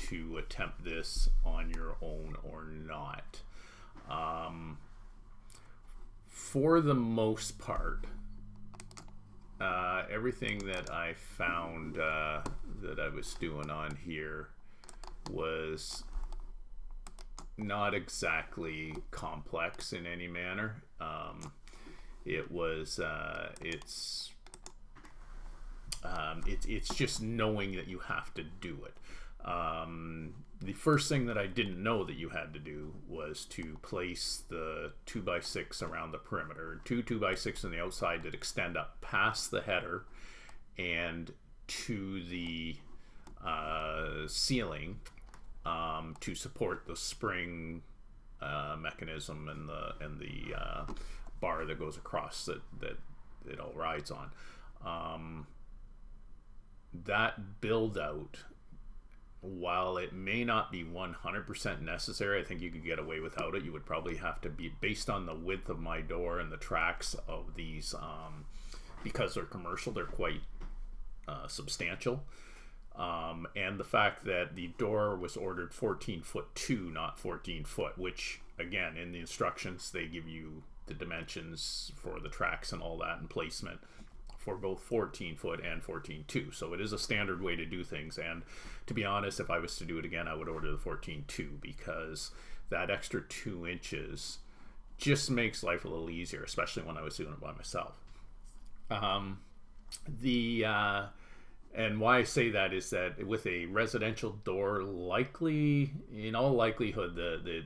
to attempt this on your own or not. For the most part, everything that I found that I was doing on here was not exactly complex in any manner. It's just knowing that you have to do it. The first thing that I didn't know that you had to do was to place the 2x6 around the perimeter. Two 2x6 on the outside that extend up past the header and to the ceiling to support the spring mechanism and the bar that goes across that it all rides on. That build out, while it may not be 100% necessary, I think you could get away without it. You would probably have to be, based on the width of my door and the tracks of these, because they're commercial, they're quite substantial. And the fact that the door was ordered 14 foot 2, not 14 foot, which again, in the instructions, they give you the dimensions for the tracks and all that and placement for both 14 foot and 14.2. So it is a standard way to do things. And to be honest, if I was to do it again, I would order the 14.2 because that extra 2 inches just makes life a little easier, especially when I was doing it by myself. And why I say that is that with a residential door, likely, in all likelihood,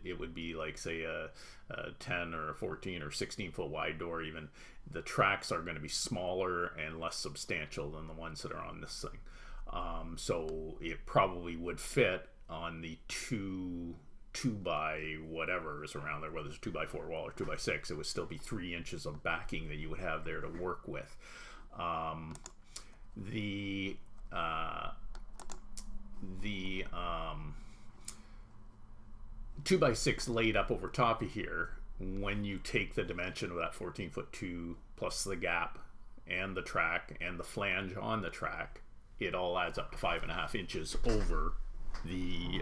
it would be like, say, a 10 or a 14 or 16 foot wide door even. The tracks are going to be smaller and less substantial than the ones that are on this thing. So it probably would fit on the 2 by whatever is around there, whether it's a 2x4 wall or 2x6, it would still be 3 inches of backing that you would have there to work with. The 2x6 laid up over top of here, when you take the dimension of that 14 foot 2 plus the gap and the track and the flange on the track, it all adds up to 5.5 inches over the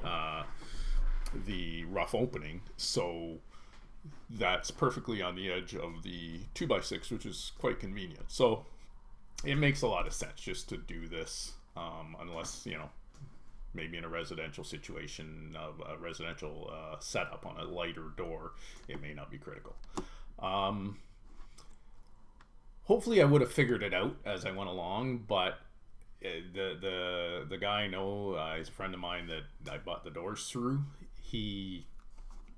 rough opening. So that's perfectly on the edge of the 2x6, which is quite convenient. So it makes a lot of sense just to do this, unless, maybe in a residential situation, of a residential setup on a lighter door, it may not be critical. Hopefully I would have figured it out as I went along, but the guy I know, he's a friend of mine that I bought the doors through, he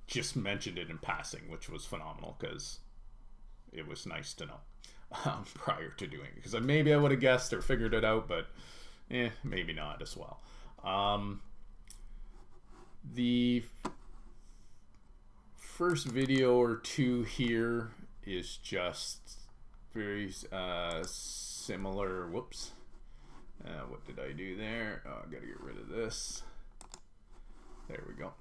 just mentioned it in passing, which was phenomenal because it was nice to know prior to doing it, because maybe I would have guessed or figured it out, but maybe not as well. The first video or two here is just very similar. Whoops, what did I do there? Oh, I gotta get rid of this. There we go.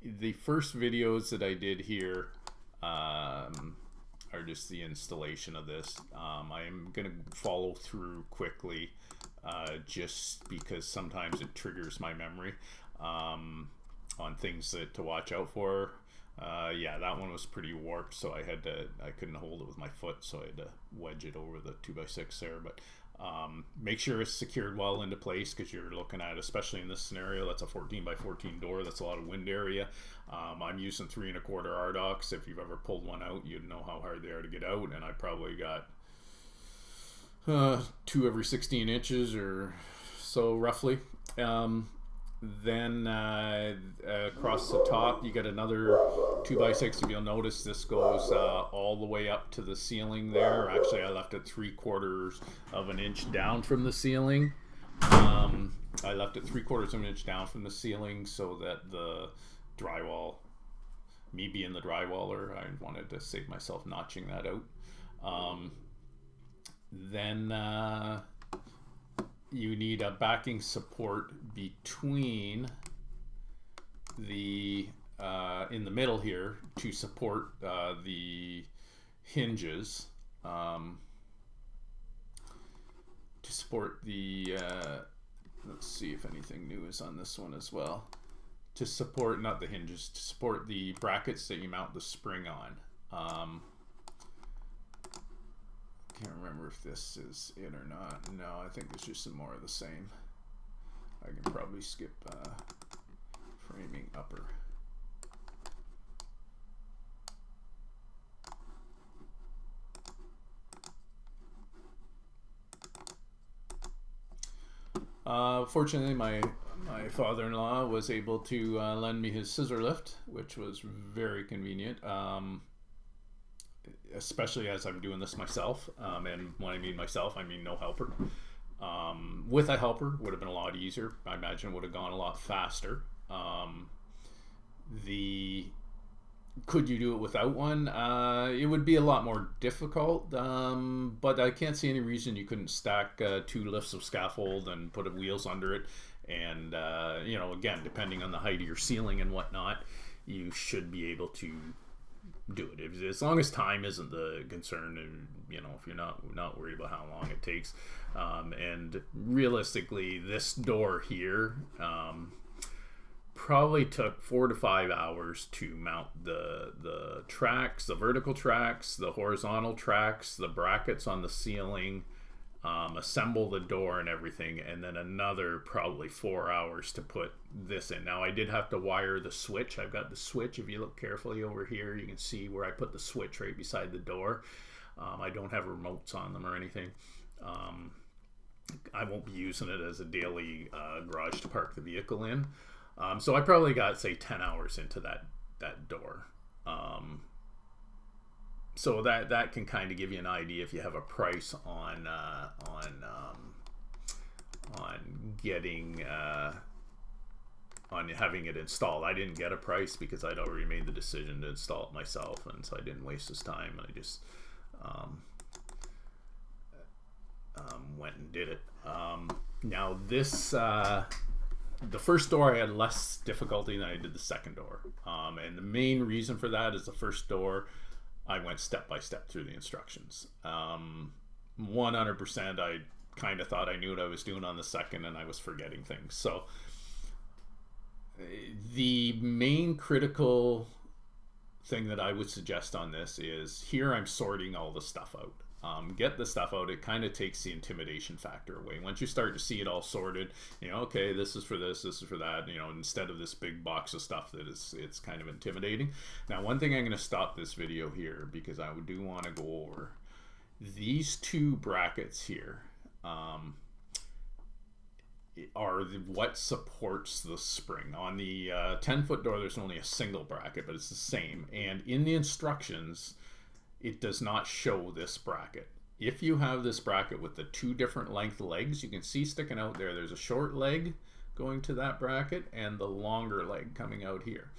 The first videos that I did here are just the installation of this. I am going to follow through quickly just because sometimes it triggers my memory on things to watch out for. Yeah, that one was pretty warped, so I couldn't hold it with my foot, so I had to wedge it over the 2x6 there. But make sure it's secured well into place, because you're looking at, especially in this scenario, that's a 14 by 14 door. That's a lot of wind area. I'm using 3 1/4 RDocs. If you've ever pulled one out, you'd know how hard they are to get out, and I probably got 2 every 16 inches or so, roughly. Then across the top you get another 2x6. If you'll notice, this goes all the way up to the ceiling there. Actually, I left it 3/4 of an inch down from the ceiling. I left it 3/4 of an inch down from the ceiling so that the drywall, me being the drywaller, I wanted to save myself notching that out. Then you need a backing support between the in the middle here to support the hinges, to support the let's see if anything new is on this one as well. To support, not the hinges, to support the brackets that you mount the spring on. Can't remember if this is it or not. No, I think it's just some more of the same. I can probably skip framing upper. Fortunately, my father-in-law was able to lend me his scissor lift, which was very convenient, especially as I'm doing this myself. And when I mean myself, I mean no helper. With a helper, would have been a lot easier. I imagine it would have gone a lot faster. Could you do it without one? It would be a lot more difficult, but I can't see any reason you couldn't stack 2 lifts of scaffold and put wheels under it. And, you know, again, depending on the height of your ceiling and whatnot, you should be able to do it. As long as time isn't the concern, and, you know, if you're not worried about how long it takes. And realistically, this door here, probably took 4 to 5 hours to mount the tracks, the vertical tracks, the horizontal tracks, the brackets on the ceiling, assemble the door and everything, and then another probably 4 hours to put this in. Now I did have to wire the switch. I've got the switch. If you look carefully over here, you can see where I put the switch right beside the door. I don't have remotes on them or anything. I won't be using it as a daily garage to park the vehicle in. So I probably got, say, 10 hours into that door. So that can kind of give you an idea if you have a price on getting on having it installed. I didn't get a price because I'd already made the decision to install it myself, and so I didn't waste his time. I just went and did it. Now this. The first door I had less difficulty than I did the second door, and the main reason for that is the first door I went step by step through the instructions. 100% I kind of thought I knew what I was doing on the second, and I was forgetting things. So the main critical thing that I would suggest on this is here I'm sorting all the stuff out. Get the stuff out. It kind of takes the intimidation factor away. Once you start to see it all sorted, you know, okay, this is for this is for that, you know, instead of this big box of stuff that it's kind of intimidating. Now, one thing I'm going to stop this video here because I do want to go over these 2 brackets here. Are what supports the spring. On the 10-foot door, there's only a single bracket, but it's the same. And in the instructions, it does not show this bracket. If you have this bracket with the 2 different length legs, you can see sticking out there, there's a short leg going to that bracket and the longer leg coming out here.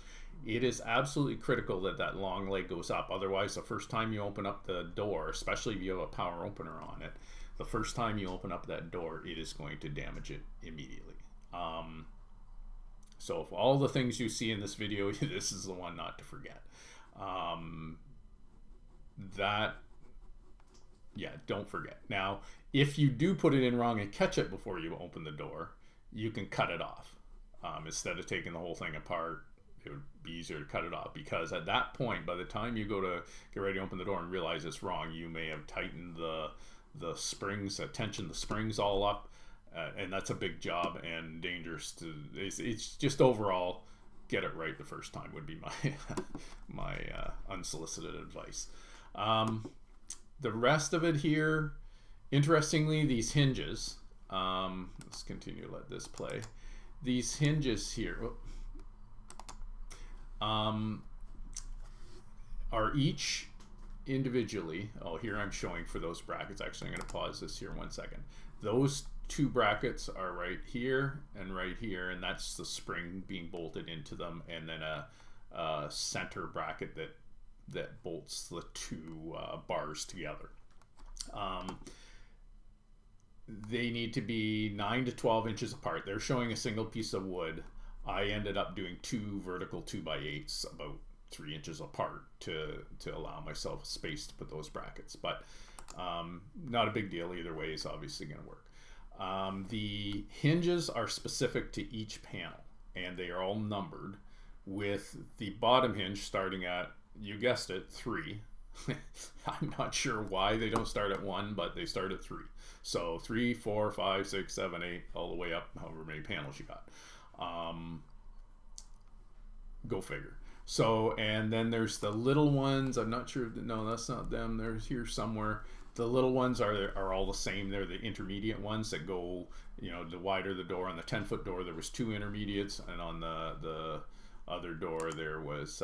It is absolutely critical that that long leg goes up. Otherwise, the first time you open up the door, especially if you have a power opener on it, the first time you open up that door, it is going to damage it immediately. So if all the things you see in this video, this is the one not to forget. Don't forget. Now, if you do put it in wrong and catch it before you open the door, you can cut it off. Instead of taking the whole thing apart, it would be easier to cut it off, because at that point, by the time you go to get ready to open the door and realize it's wrong, you may have tightened the springs, tensioned the springs all up, and that's a big job and dangerous. It's just overall, get it right the first time would be my unsolicited advice. The rest of it here, interestingly, these hinges, let's continue to let this play. These hinges here are each individually, here I'm showing for those brackets. Actually, I'm going to pause this here 1 second. Those 2 brackets are right here, and that's the spring being bolted into them, and then a center bracket that bolts the 2 bars together. They need to be 9 to 12 inches apart. They're showing a single piece of wood. I ended up doing 2 vertical 2x8s about 3 inches apart to allow myself space to put those brackets, but not a big deal either way. Is obviously going to work. The hinges are specific to each panel, and they are all numbered, with the bottom hinge starting at, you guessed it, 3. I'm not sure why they don't start at 1, but they start at 3. So 3, 4, 5, 6, 7, 8, all the way up, however many panels you got. Go figure. So, and then there's the little ones. I'm not sure. No, that's not them. They're here somewhere. The little ones are all the same. They're the intermediate ones that go, you know, the wider the door. On the 10-foot door, there was 2 intermediates, and on the other door, there was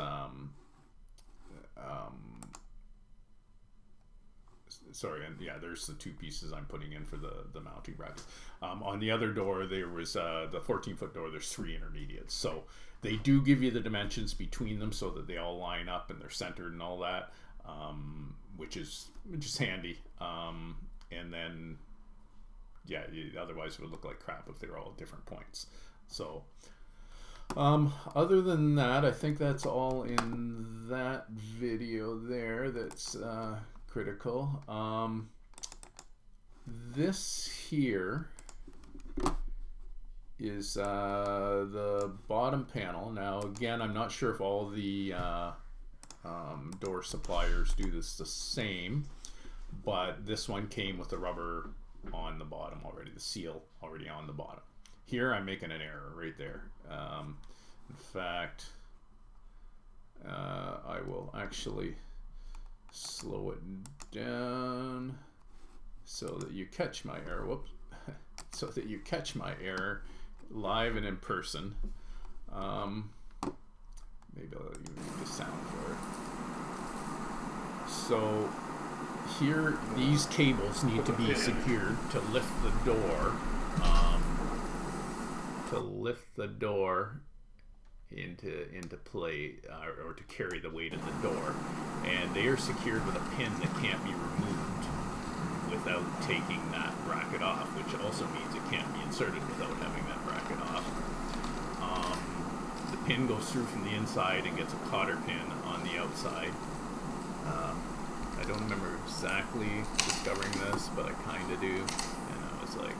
sorry, and yeah, there's the 2 pieces I'm putting in for the mounting brackets. On the other door, there was the 14-foot door. There's 3 intermediates. So they do give you the dimensions between them so that they all line up and they're centered and all that, which is handy. And then, yeah, otherwise it would look like crap if they were all at different points. So other than that, I think that's all in that video there that's critical. This here is the bottom panel. Now again, I'm not sure if all the door suppliers do this the same, but this one came with the rubber on the bottom already, the seal already on the bottom. Here I'm making an error right there. In fact, I will actually slow it down so that you catch my error. Whoops. So that you catch my error live and in person. Maybe I'll even use the sound for it. So here, these cables need to be secured to lift the door. To lift the door into play, or to carry the weight of the door, and they are secured with a pin that can't be removed without taking that bracket off, which also means it can't be inserted without having that bracket off. The pin goes through from the inside and gets a cotter pin on the outside. I don't remember exactly discovering this, but I kind of do, and I was like,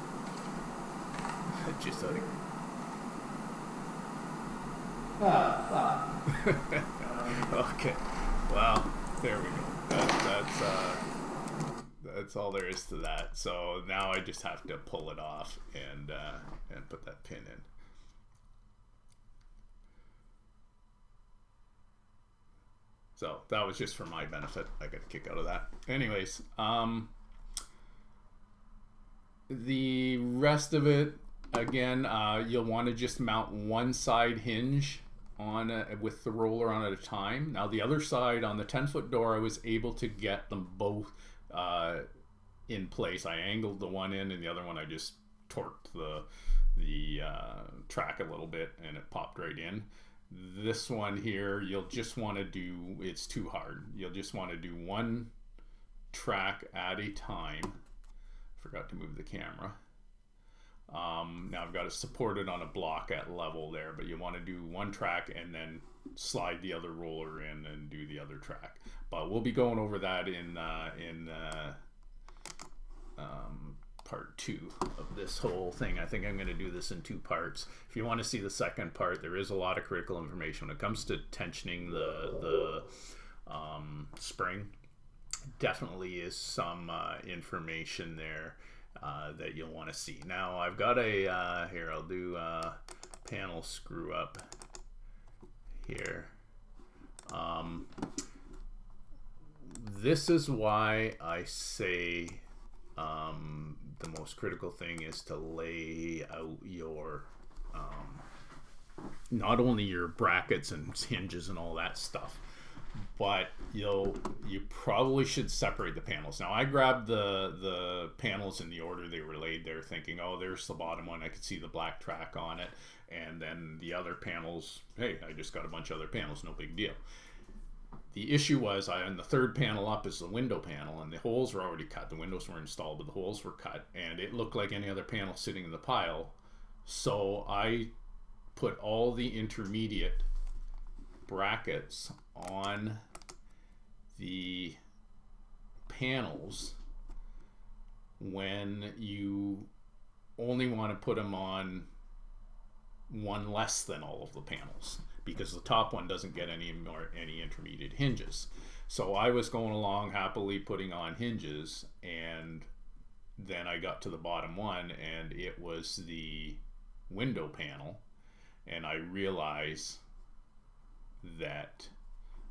just out of okay, well, there we go. That's all there is to that. So now I just have to pull it off and put that pin in. So that was just for my benefit. I got a kick out of that. Anyways, the rest of it, again, you'll want to just mount one side hinge on with the roller on at a time. Now the other side, on the 10-foot door, I was able to get them both in place. I angled the one in, and the other one I just torqued the track a little bit, and it popped right in. This one here, you'll just want to do, it's too hard. You'll just want to do one track at a time. Forgot to move the camera. Now I've got it supported on a block at level there, but you want to do one track and then slide the other roller in and do the other track. But we'll be going over that in part 2 of this whole thing. I think I'm going to do this in 2 parts. If you want to see the second part, there is a lot of critical information when it comes to tensioning the spring. Definitely is some information there that you'll want to see. Now I've got a here, I'll do a panel screw up here. This is why I say the most critical thing is to lay out your not only your brackets and hinges and all that stuff, but you probably should separate the panels. Now I grabbed the panels in the order they were laid there, thinking, oh, there's the bottom one, I could see the black track on it, and then the other panels, hey, I just got a bunch of other panels, no big deal. The issue was, on the third panel up is the window panel, and the holes were already cut. The windows were installed, but the holes were cut, and it looked like any other panel sitting in the pile. So I put all the intermediate brackets on the panels when you only want to put them on one less than all of the panels, because the top one doesn't get any intermediate hinges. So I was going along happily putting on hinges, and then I got to the bottom one and it was the window panel, and I realized that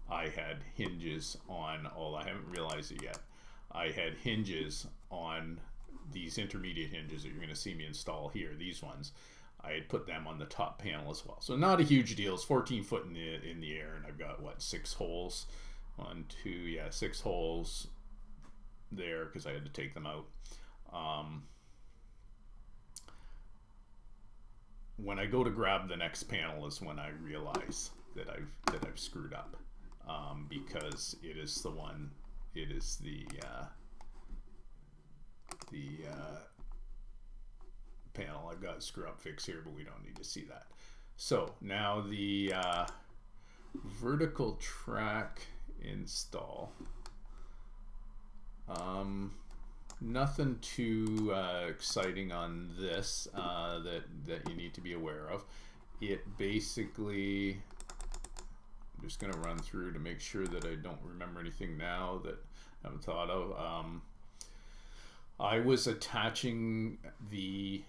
I had hinges on, I haven't realized it yet, I had hinges on these intermediate hinges that you're going to see me install here, these ones. I had put them on the top panel as well. So not a huge deal. It's 14 foot in the air, and I've got, what, 6 holes? 1, 2, yeah, 6 holes there because I had to take them out. When I go to grab the next panel is when I realize that I've screwed up, because it is the one, it is the panel. I've got screw up fix here, but we don't need to see that. So now the vertical track install. Nothing too exciting on this that you need to be aware of. It basically, I'm just going to run through to make sure that I don't remember anything now that I haven't thought of. I was attaching the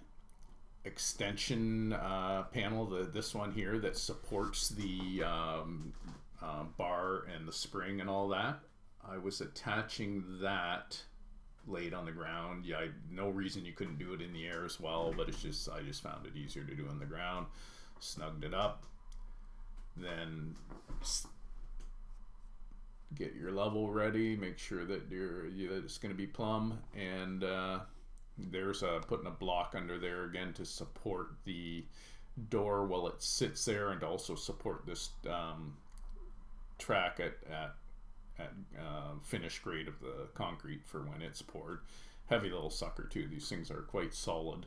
extension panel, this one here that supports the bar and the spring and all that. I was attaching that laid on the ground. Yeah, no reason you couldn't do it in the air as well, but it's just, I just found it easier to do on the ground. Snugged it up, then get your level ready, make sure that it's going to be plumb, and there's putting a block under there again to support the door while it sits there, and to also support this track at finish grade of the concrete for when it's poured. Heavy little sucker too. These things are quite solid.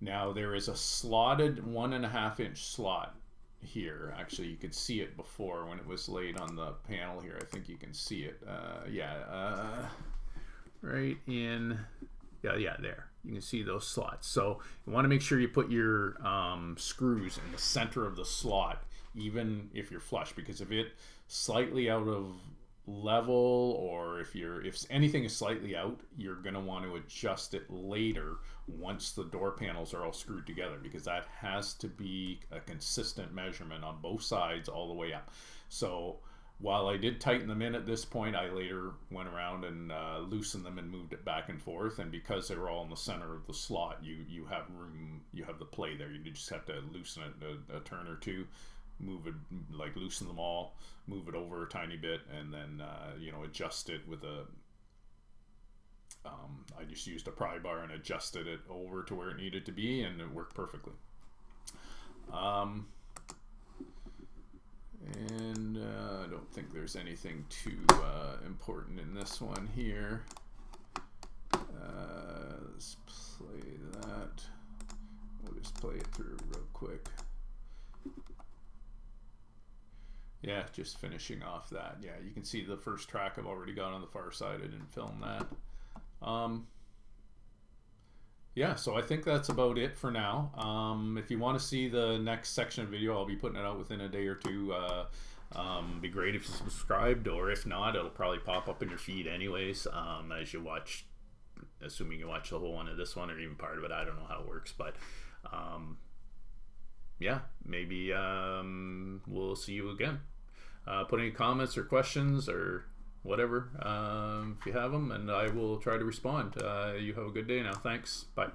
Now there is a slotted 1.5 inch slot here. Actually, you could see it before when it was laid on the panel here. I think you can see it. Right in, yeah, there. You can see those slots. So you want to make sure you put your screws in the center of the slot, even if you're flush, because if it's slightly out of level, or if anything is slightly out, you're going to want to adjust it later once the door panels are all screwed together, because that has to be a consistent measurement on both sides all the way up. So while I did tighten them in at this point, I later went around and loosened them and moved it back and forth, and because they were all in the center of the slot, you have room, you have the play there. You just have to loosen it a turn or two, move it, like loosen them all, move it over a tiny bit, and then adjust it with a I just used a pry bar and adjusted it over to where it needed to be, and it worked perfectly. And I don't think there's anything too important in this one here. Let's play that. We'll just play it through real quick. Yeah, just finishing off that. Yeah, you can see the first track I've already got on the far side. I didn't film that. Yeah, so I think that's about it for now. If you want to see the next section of video, I'll be putting it out within a day or two. Be great if you subscribed, or if not, it'll probably pop up in your feed anyways, as you watch, assuming you watch the whole one of this one or even part of it. I don't know how it works, but yeah, maybe we'll see you again. Put any comments or questions or whatever if you have them, and I will try to respond. You have a good day now. Thanks. Bye.